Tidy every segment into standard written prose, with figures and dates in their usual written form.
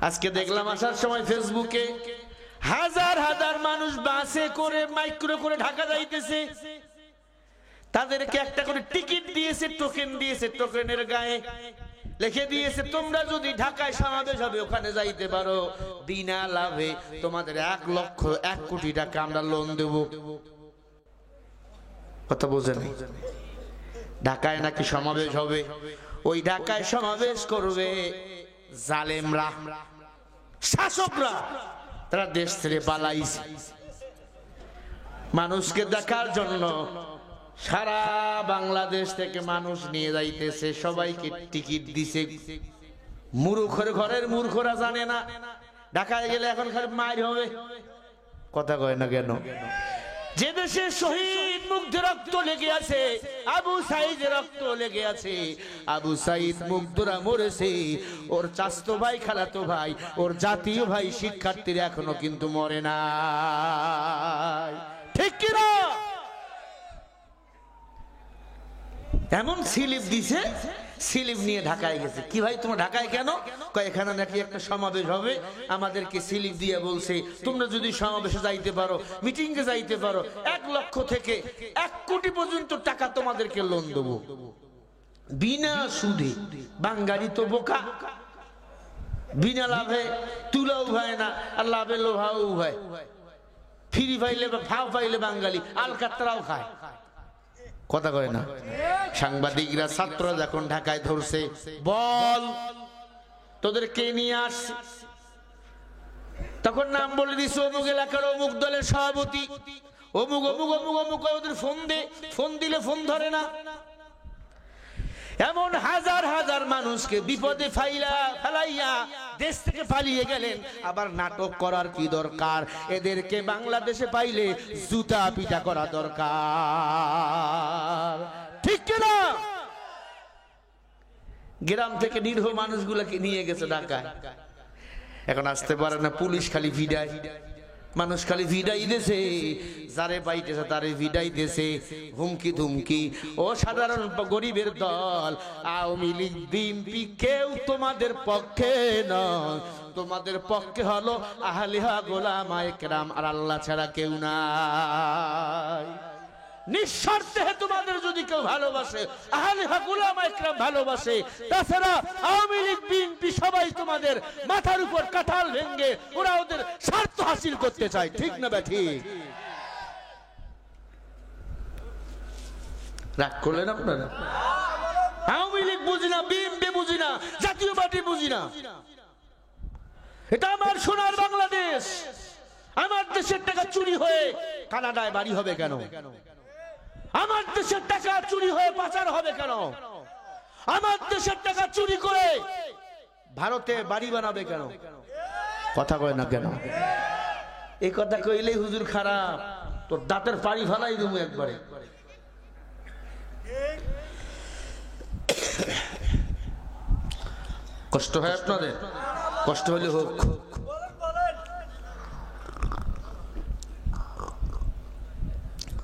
আজকে দেখলাম আসার সময় ফেসবুকে হাজার হাজার মানুষ বাসে করে মাইক্রো করে ঢাকা যাইতেছে। তাদেরকে একটা করে টিকিট দিয়েছে, টোকেন দিয়েছে, টোকেনের গায়ে লিখে দিয়েছে তোমরা যদি ঢাকায় সমাবেশ হবে ওখানে যাইতে পারো, বিনা লাভে তোমাদের 1 কোটি টাকা আমরা লোন দেব। কথা বোঝেন? ঢাকায় নাকি সমাবেশ হবে, ওই ঢাকায় সমাবেশ করবে জালেমরা, শাসকরা। তারা দেশ ছেড়ে পালাইছে মানুষকে দেখার জন্য। সারা বাংলাদেশ থেকে মানুষ নিয়ে যাইতেছে, সবাইকে টিকিট দিছে। মূর্খের ঘরের মূর্খরা জানে না ঢাকায় গেলে এখন খালি মাইর হবে। কথা কয় না কেন? যে দেশে শহীদ মুগ্ধ রক্ত লেগে আছে, আবু সাঈদের রক্ত লেগে আছে, আবু সাঈদ মুগ্ধরা মরেছে, ওর চাচতো ভাই, খালাতো ভাই, ওর জাতীয় ভাই শিক্ষার্থীরা এখনো কিন্তু মরে না। ঠিক কিনা? এমন স্লিপ দিছে, স্লিপ নিয়ে ঢাকায় গেছে। কি ভাই তোমরা ঢাকায় কেন? কয় এখানে নাকি একটা সমাবেশ হবে, আমাদেরকে স্লিপ দিয়ে বলছে তোমরা যদি সমাবেশে যাইতে পারো, মিটিং এ যাইতে পারো, 1 লক্ষ থেকে 1 কোটি পর্যন্ত টাকা তোমাদেরকে লোন দেবো বিনা সুদে। বাঙালি তো বোকা, বিনা লাভে তুলাও হয় না, আর লাভে লোহাও হয়। ফ্রি পাইলে বা ফাও পাইলে বাঙালি আলকাতরাও খায়। কথা কয় না? সাংবাদিকরা ছাত্ররা যখন ঢাকায় ধরছে, বল তোদেরকে নিয়ে আসছে, তখন নাম বলে দিছে অমুক এলাকার অমুক দলের সভাপতি, অমুক অমুক অমুক অমুক। ওদের ফোন দিলে ফোন ধরে না। এমন হাজার হাজার মানুষকে বিপদে ফেলাইয়া দেশ থেকে পালিয়ে গেলেন। আবার নাটক করার কি দরকার? এদেরকে বাংলাদেশে পাইলে জুতা পিটা করা দরকার। ঠিক কিনা? গ্রাম থেকে নিরীহ মানুষগুলোকে নিয়ে গেছে ঢাকায়, এখন আসতে পারে না। পুলিশ খালি ভিড়ায়, মানুষ খালি ভিড়াই দেছে, যারে পাইতেছে তারে ভিড়াই দেছে, হুমকি ধুমকি। ও সাধারণ গরিবের দল আওয়ামী লীগ, বিএনপি, কেউ তোমাদের পক্ষে নয়। তোমাদের পক্ষে হলো আহলিহা গোলামায়ে কেরাম, আর আল্লাহ ছাড়া কেউ নাই। নিঃস্বার্থে তোমাদের যদি কেউ ভালোবাসে, আহলিহা গোলামায়ে কেরাম ভালোবাসে। তাছাড়া আওয়ামী লীগ, বিএনপি সবাই তোমাদের মাথার উপর কাঁঠাল ভেঙে ওরা ওদের স্বার্থ হাসিল করতে চায়। ঠিক না ঠিক? রাগ করলেন আপনারা? আওয়ামী লীগ বুঝি না, বিএনপি বুঝি না, জাতীয় পার্টি বুঝি না। এটা আমার সোনার বাংলাদেশ। আমার দেশের টাকা চুরি হয়ে কানাডায় বাড়ি হবে কেন? আমার দেশের টাকা চুরি হয়ে পাচার হবে কেন? আমার দেশের টাকা চুরি করে ভারতে বাড়ি বানাবে কেন? কথা কয় না কেন? এই কথা কইলেই হুজুর খারাপ, তোর দাঁতের পাড়ি ফালাই দেবো একবারে। কষ্ট হয় আপনাদের? কষ্ট হলে হোক।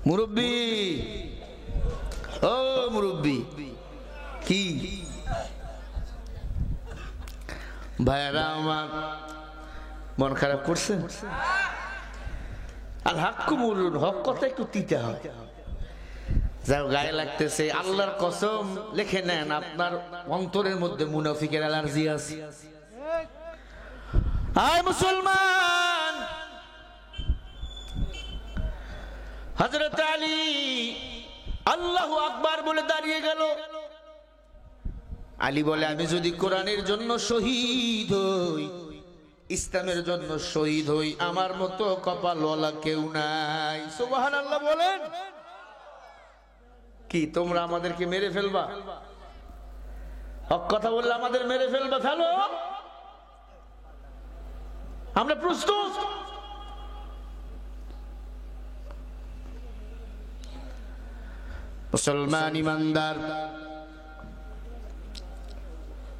মুরব্বি, ও মুরব্বি, কি ভাইরা আমার মন খারাপ করছেন? আল হাক্কু মুরুন, হক কথা একটু তিতে হয়, যাও গায়ে লাগতেছে। আল্লাহর কসম লিখে নেন, আপনার অন্তরের মধ্যে মুনাফিকের অ্যালার্জি আছে। আয় মুসলমান, হযরত আলী আল্লাহু আকবার বলে দাঁড়িয়ে গেল। আলী বলে আমি যদি কোরআনের জন্য শহীদ হই, ইসলামের জন্য শহীদ হই, আমার মতো কপালওয়ালা কেউ নাই। সুবহানাল্লাহ বলেন। কি তোমরা আমাদেরকে মেরে ফেলবা? হক কথা বললে আমাদের মেরে ফেলবা? ফেলো, আমরা প্রস্তুত। মুসলমান ইমানদার,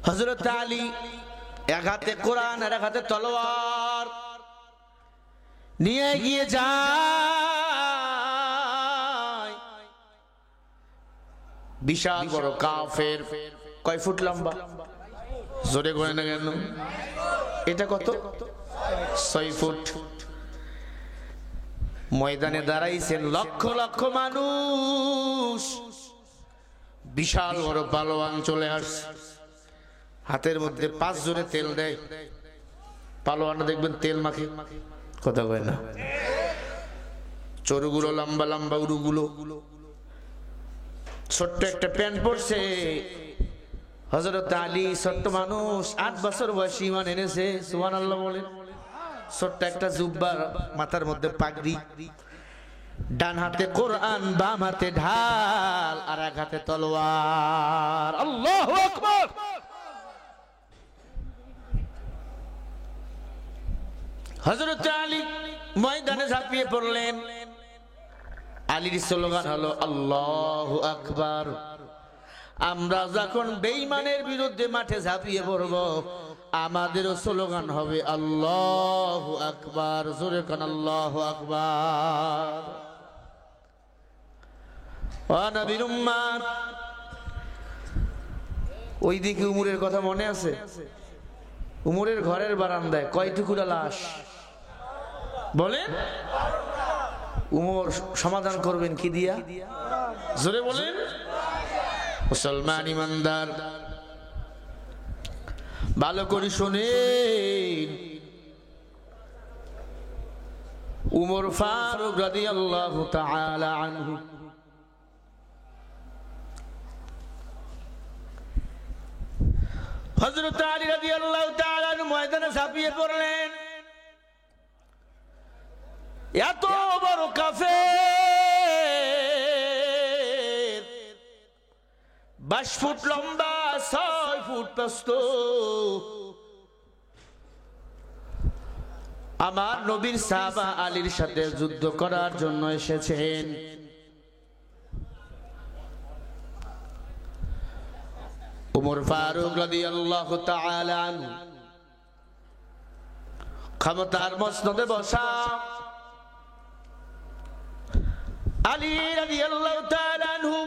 হযরত আলী এক হাতে কোরআন আর এক হাতে তলোয়ার নিয়ে গিয়ে যায়। বিশাল বড় কাফের, কয় ফুট লম্বা? জোরে করে না কেন? এটা কত? 6 ফুট। ময়দানে দাঁড়াইছেন লক্ষ লক্ষ মানুষ, বিশাল বড় পালোয়ান চলে আসছে, হাতের মধ্যে 5 জনে তেল দেয়। পালোয়ান দেখবেন তেল মাখে, কথা কয় না, চরুগুলো লম্বা লম্বা, উরুগুলো, ছোট্ট একটা প্যান্ট পরছে। হযরত আলী ছোট্ট মানুষ, 8 বছর বয়সী, ইমান এনেছে, সুবহানাল্লাহ বলেন। ছোট্ট একটা জুব্বা, মাথার মধ্যে পাগড়ি, ডান হাতে কোরআন, বাম হাতে ঢাল, আর এক হাতে তলোয়ার। আল্লাহু আকবার। হযরত আলী ময়দানে ঝাঁপিয়ে পড়লেন। আলীর স্লোগান হলো আল্লাহু আকবার। আমরা যখন বেঈমানের বিরুদ্ধে মাঠে ঝাঁপিয়ে পড়ব, আমাদেরও স্লোগান হবে আল্লাহু আকবার। জোরে কান আল্লাহু আকবার। ও নবীর উম্মত, ওইদিকে উমরের কথা মনে আছে? উমরের ঘরের বারান্দায় কয় টুকরা লাশ বলেন? উমর সমাধান করবেন কি দিয়া? জোরে বলেন। মুসলমান ইমানদার, ভালো করে শুনেন। উমর ফারুক রাদিয়াল্লাহু তাআলা আনহু হযরত আলী রাদিয়াল্লাহু তাআলা আনহু ময়দানে ঝাঁপিয়ে পড়লেন। এত বড় কাফের, 22 ফুট লম্বা, 6 ফুট প্রস্থ, আমার নবীর সাহাবা আলীর সাথে যুদ্ধ করার জন্য এসেছেন। উমর ফারুক রাদিয়াল্লাহু তাআলা আনহু ক্ষমতার মসনদে বসা। আলী রাদিয়াল্লাহু তাআলা আনহু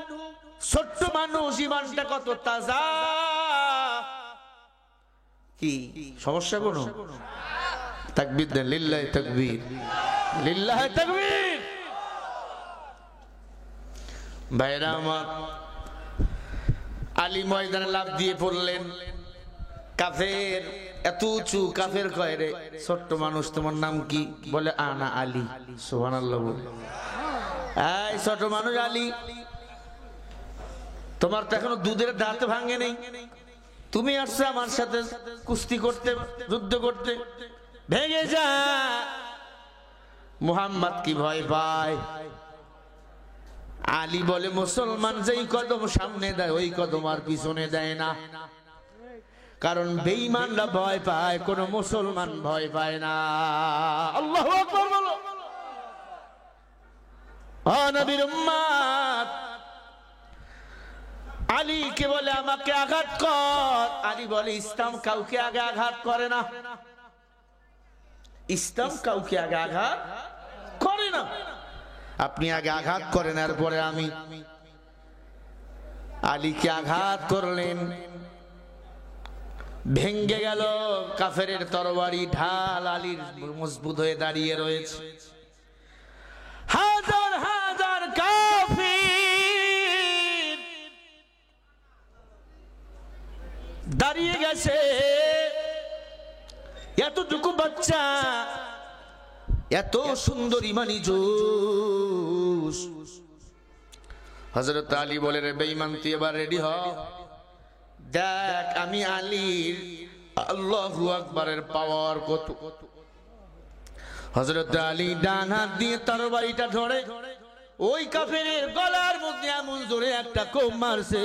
ছোট্ট মানুষ, ইমানটা কত তাজা। কি সমস্যা? কোন তাকবীর দেন, লিল্লাহি তাকবীর, লিল্লাহি তাকবীর। ভাইরা আমার, আলী ময়দানে লাফ দিয়ে পড়লেন। কাফের এত উঁচু, কাফের কয় রে ছোট্ট মানুষ তোমার নাম কি? বলে আনা আলী। সুবহানাল্লাহ বলে। এই ছোট মানুষ আলী, তোমার তো এখনো দুধের দাঁত ভাঙে নেই, তুমি আসছো আমার সাথে কুস্তি করতে, যুদ্ধ করতে, ভেঙে যা। মুহাম্মদ কি ভয় পায়? আলী বলে মুসলমান যেই কদম সামনে দেয় ওই কদম আর পিছনে দেয় না, কারণ বেঈমানরা ভয় পায়, কোন মুসলমান ভয় পায় না। আল্লাহু আকবার বলো। ও নবীর উম্মত, আলী কে বলে আমাকে আঘাত কর। আলী বলে ইসলাম কাউকে আগে আঘাত করে না, ইসলাম কাউকে আগে আঘাত করে না। আপনি আগে আঘাত করেন, এরপরে আমি। আলীকে আঘাত করলেন, ভেঙ্গে গেল কাফেরের তরবারি, ঢাল আলীর মজবুত হয়ে দাঁড়িয়ে রয়েছে। হাজার হাজার কাফির দাঁড়িয়ে গেছে। এতটুকু বাচ্চা, এত সুন্দর ইমানি জোশ। হযরত আলী বলে রে বেঈমান, তুই এবার রেডি হ, দেখ আমি আলীর আল্লাহু আকবারের পাওয়ার কত। হযরত আলী ডান হাত দিয়ে তরবারিটা ধরে ওই কাফেরের গলার মধ্যে এমন জোরে একটা কোপ মারছে,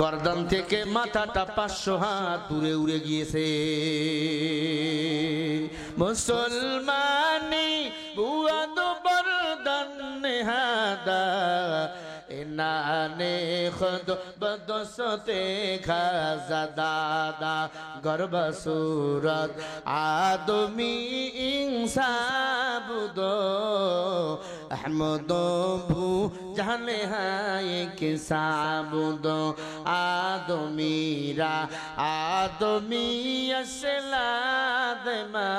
গর্দান থেকে মাথাটা 500 হাত দূরে উড়ে গিয়েছে। মুসলমানি বুয়াদ বরদান নেহাদা, নানে খুদ বদসতে খাজা দাদা গর্ব সুরত আদমি ইনসাবুদ আহমদ ভু জানে হায় কে সাবুদ আদমিরা আদমি আসলাদ মা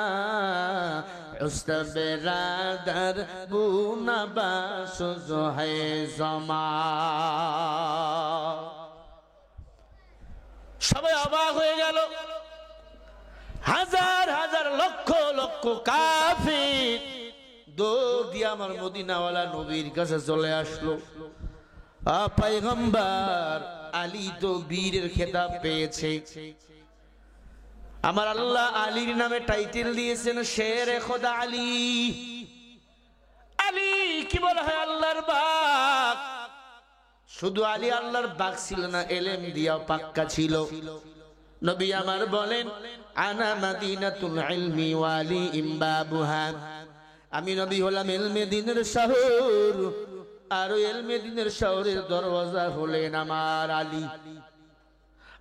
উস্তবেরাদার বুনাবাস জোহে জমা। সবাই অবাক হয়ে গেল। হাজার হাজার লক্ষ লক্ষ কাফির দৌড় দিয়ে আমার মদিনাওয়ালা নবীর কাছে চলে আসলো। পয়গম্বর আলী তো বীরের খেতাব পেয়েছে। আমার আল্লাহ আলীর নামে টাইটেল দিয়েছেন শেরে খোদা আলী। আলী কি বলা হয়? আল্লাহর বাগ। শুধু আলী আল্লাহর বাগ ছিল না, এলেম দিয়াও পাক্কা ছিল। নবী আমার বলেন আনা মাদিনাতুল ইলমি ওয়ালি ইমবাবুহা, আমি নবী হলাম ইলমে দ্বীনের শহর, আর ইলমে দ্বীনের শহরের দরওয়াজা হলেন আমার আলী।